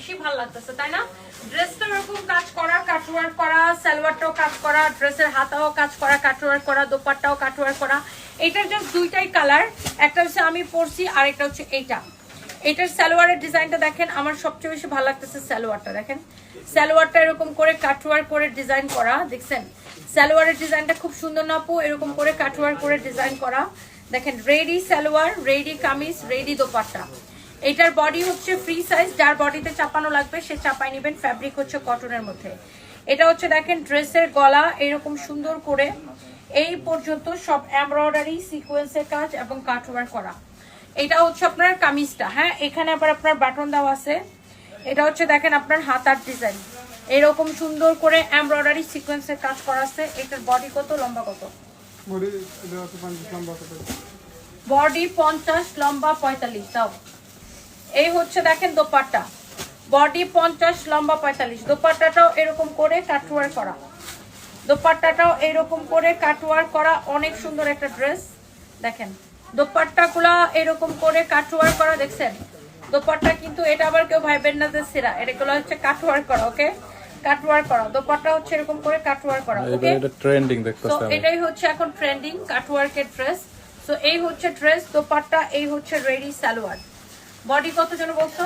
বেশি ভালো লাগতেছে, তাই না? ড্রেসটা এরকম কাজ করা, কাটওয়ার্ক করা, সালোয়ারটাও কাজ করা, ড্রেসের হাতাও কাজ করা, কাটওয়ার্ক করা, দোপাট্টাও কাটওয়ার্ক করা। এটার জাস্ট দুইটাই কালার, একটা হচ্ছে আমি পরছি আর একটা হচ্ছে এইটা। এটার সালোয়ারের ডিজাইনটা দেখেন, আমার সবচেয়ে বেশি ভালো লাগতেছে সালোয়ারটা। দেখেন সালোয়ারটা এরকম করে কাটওয়ার্ক করে ডিজাইন করা, দেখছেন সালোয়ারের ডিজাইনটা খুব সুন্দর না আপু? এরকম করে কাটওয়ার্ক করে ডিজাইন করা। দেখেন ready salwar, ready kameez, ready dupatta. এটার বডি হচ্ছে ফ্রি সাইজ, যার বডিতে চাপানো লাগবে সে চাপাই নেবেন। ফ্যাব্রিক হচ্ছে কটনের মধ্যে। এটা হচ্ছে দেখেন ড্রেসের গলা এরকম সুন্দর করে এই পর্যন্ত সব এমব্রয়ডারি সিকোয়েন্সের কাজ এবং কাটওয়ার্ক করা। এটা হচ্ছে আপনার কামিজটা, হ্যাঁ এখানে আবার আপনার বাটন দেওয়া আছে। এটা হচ্ছে দেখেন আপনার হাতার ডিজাইন এরকম সুন্দর করে এমব্রয়ডারি সিকোয়েন্সের কাজ করা আছে। এটার বডি কত, লম্বা কত? বডি 50, লম্বা 45। দাও। এই হচ্ছে দেখেন দোপাট্টা, বডি 50, লম্বা 45। দোপাট্টাটাও এরকম করে কাটওয়ার্ক করা, দোপাট্টাটাও এরকম করে কাটওয়ার্ক করা। অনেক সুন্দর একটা ড্রেস। দেখেন দোপাট্টাগুলো এরকম করে কাটওয়ার্ক করা, দেখছেন দোপাট্টা কিন্তু এটা আবার কেউ ভাইবেন না যে সেরা, এটাগুলো হচ্ছে কাটওয়ার্ক করা। ওকে, কাটওয়ার্ক করা দোপাট্টা হচ্ছে এরকম করে কাটওয়ার্ক করা। ওকে, এটা ট্রেন্ডিং দেখতেছি তো এটাই হচ্ছে এখন ট্রেন্ডিং কাটওয়ার্কের ড্রেস। তো এই হচ্ছে ড্রেস, দোপাট্টা, এই হচ্ছে রেডি সালোয়ার। বডি কত জন বলছো?